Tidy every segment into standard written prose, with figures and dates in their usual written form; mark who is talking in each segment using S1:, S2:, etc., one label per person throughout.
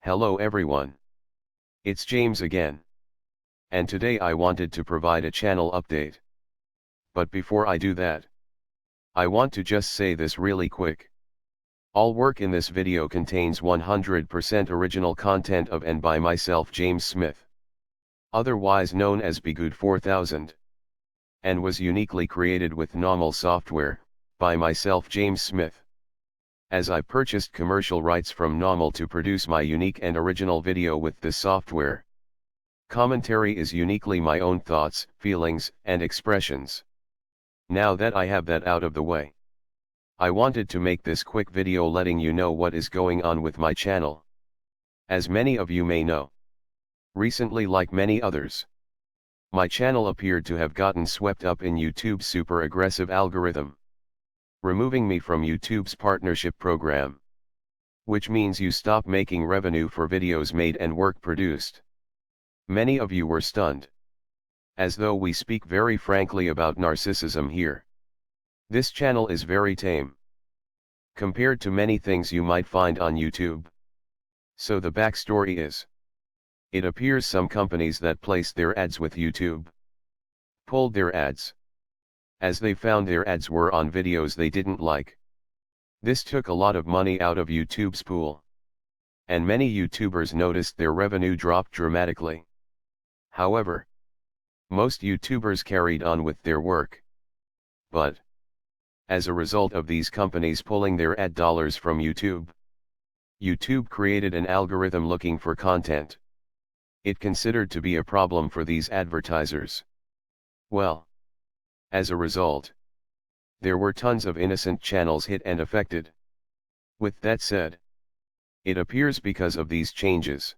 S1: Hello everyone. It's James again. And today I wanted to provide a channel update. But before I do that, I want to just say this really quick. All work in this video contains 100% original content of and by myself, James Smith, otherwise known as Begood4000, and was uniquely created with NAWMAL software, by myself, James Smith. As I purchased commercial rights from NAWMAL to produce my unique and original video with this software. Commentary is uniquely my own thoughts, feelings, and expressions. Now that I have that out of the way, I wanted to make this quick video letting you know what is going on with my channel. As many of you may know, recently, like many others, my channel appeared to have gotten swept up in YouTube's super aggressive algorithm, removing me from YouTube's partnership program, which means you stop making revenue for videos made and work produced. Many of you were stunned, as though we speak very frankly about narcissism here. This channel is very tame, compared to many things you might find on YouTube. So the backstory is, it appears some companies that placed their ads with YouTube pulled their ads, as they found their ads were on videos they didn't like. This took a lot of money out of YouTube's pool, and many YouTubers noticed their revenue dropped dramatically. However, most YouTubers carried on with their work. But, as a result of these companies pulling their ad dollars from YouTube, YouTube created an algorithm looking for content it considered to be a problem for these advertisers. Well, as a result, there were tons of innocent channels hit and affected. With that said, it appears because of these changes,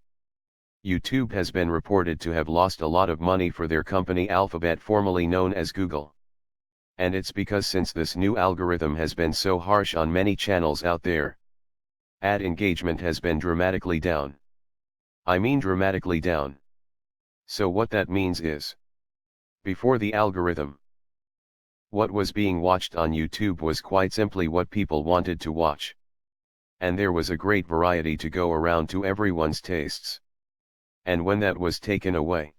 S1: YouTube has been reported to have lost a lot of money for their company Alphabet, formerly known as Google. And it's because since this new algorithm has been so harsh on many channels out there, ad engagement has been dramatically down. I mean dramatically down. So what that means is, before the algorithm, what was being watched on YouTube was quite simply what people wanted to watch. And there was a great variety to go around to everyone's tastes. And when that was taken away,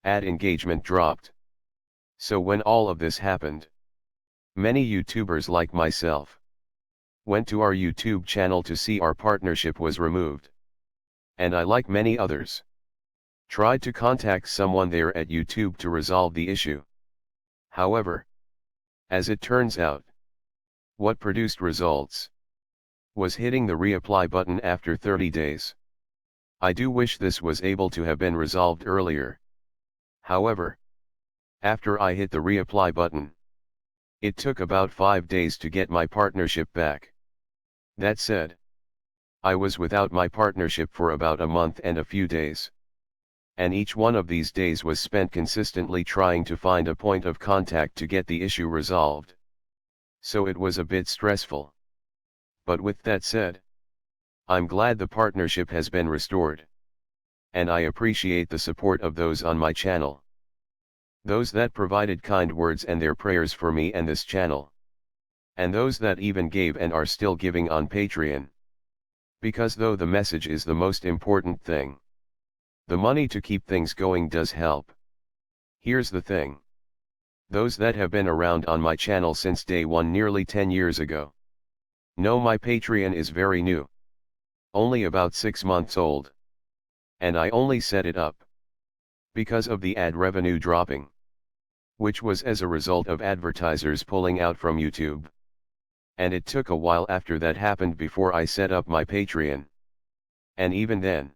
S1: ad engagement dropped. So when all of this happened, many YouTubers like myself went to our YouTube channel to see our partnership was removed. And I, like many others, tried to contact someone there at YouTube to resolve the issue. However, as it turns out, what produced results was hitting the reapply button after 30 days. I do wish this was able to have been resolved earlier. However, after I hit the reapply button, it took about 5 days to get my partnership back. That said, I was without my partnership for about a month and a few days. And each one of these days was spent consistently trying to find a point of contact to get the issue resolved. So it was a bit stressful. But with that said, I'm glad the partnership has been restored. And I appreciate the support of those on my channel. Those that provided kind words and their prayers for me and this channel. And those that even gave and are still giving on Patreon. Because though the message is the most important thing, the money to keep things going does help. Here's the thing. Those that have been around on my channel since day one nearly 10 years ago know my Patreon is very new. Only about 6 months old. And I only set it up because of the ad revenue dropping, which was as a result of advertisers pulling out from YouTube. And it took a while after that happened before I set up my Patreon. And even then,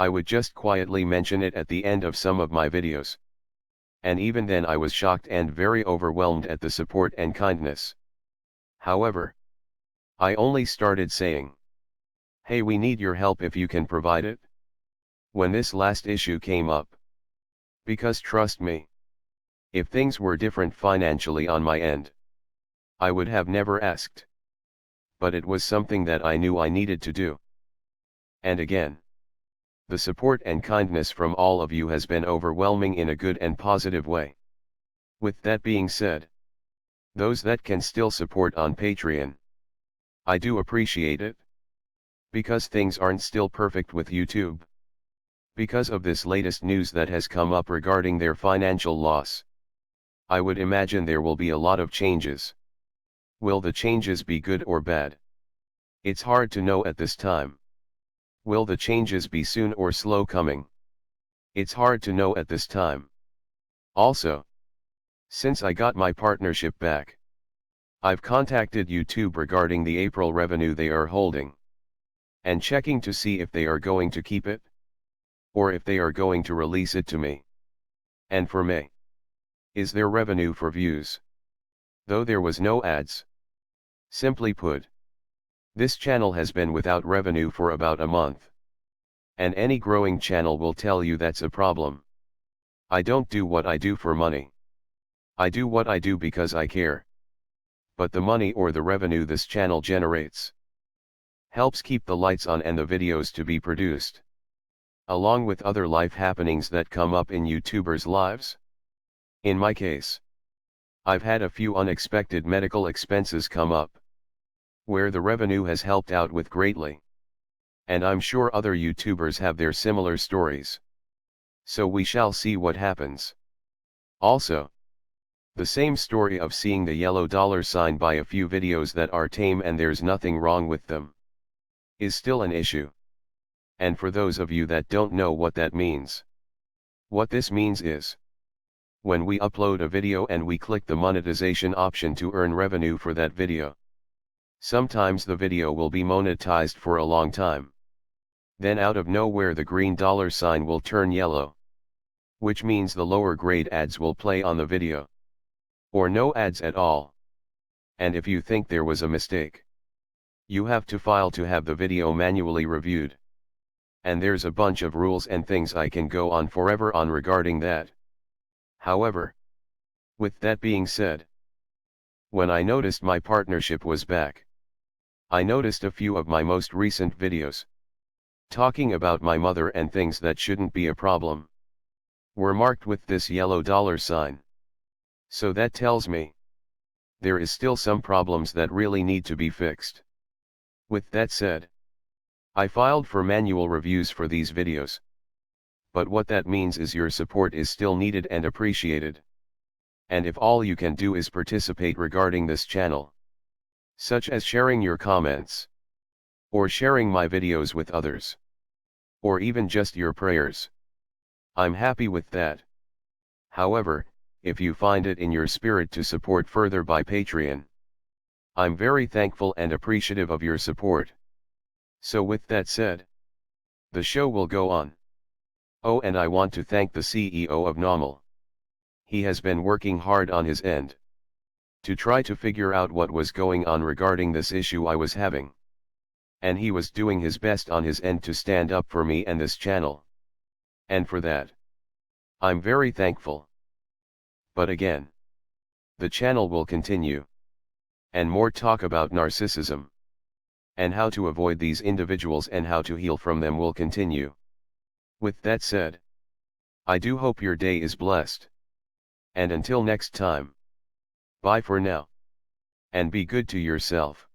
S1: I would just quietly mention it at the end of some of my videos. And even then I was shocked and very overwhelmed at the support and kindness. However, I only started saying, "Hey, we need your help if you can provide it," when this last issue came up. Because trust me, if things were different financially on my end, I would have never asked. But it was something that I knew I needed to do. And again, the support and kindness from all of you has been overwhelming in a good and positive way. With that being said, those that can still support on Patreon, I do appreciate it. Because things aren't still perfect with YouTube. Because of this latest news that has come up regarding their financial loss. I would imagine there will be a lot of changes. Will the changes be good or bad? It's hard to know at this time. Will the changes be soon or slow coming? It's hard to know at this time. Also, since I got my partnership back, I've contacted YouTube regarding the April revenue they are holding, and checking to see if they are going to keep it, or if they are going to release it to me. And for May, is there revenue for views? Though there was no ads. Simply put, this channel has been without revenue for about a month. And any growing channel will tell you that's a problem. I don't do what I do for money. I do what I do because I care. But the money or the revenue this channel generates helps keep the lights on and the videos to be produced, along with other life happenings that come up in YouTubers' lives. In my case, I've had a few unexpected medical expenses come up, where the revenue has helped out with greatly. And I'm sure other YouTubers have their similar stories. So we shall see what happens. Also, the same story of seeing the yellow dollar sign by a few videos that are tame and there's nothing wrong with them, is still an issue. And for those of you that don't know what that means, what this means is, when we upload a video and we click the monetization option to earn revenue for that video, sometimes the video will be monetized for a long time. Then out of nowhere the green dollar sign will turn yellow, which means the lower grade ads will play on the video. Or no ads at all. And if you think there was a mistake, you have to file to have the video manually reviewed. And there's a bunch of rules and things I can go on forever on regarding that. However, with that being said, when I noticed my partnership was back, I noticed a few of my most recent videos, talking about my mother and things that shouldn't be a problem, were marked with this yellow dollar sign. So that tells me, there is still some problems that really need to be fixed. With that said, I filed for manual reviews for these videos. But what that means is your support is still needed and appreciated. And if all you can do is participate regarding this channel, such as sharing your comments, or sharing my videos with others, or even just your prayers, I'm happy with that. However, if you find it in your spirit to support further by Patreon, I'm very thankful and appreciative of your support. So with that said, the show will go on. Oh, and I want to thank the CEO of NAWMAL. He has been working hard on his end to try to figure out what was going on regarding this issue I was having. And he was doing his best on his end to stand up for me and this channel. And for that, I'm very thankful. But again, the channel will continue. And more talk about narcissism, and how to avoid these individuals and how to heal from them will continue. With that said, I do hope your day is blessed. And until next time, bye for now. And be good to yourself.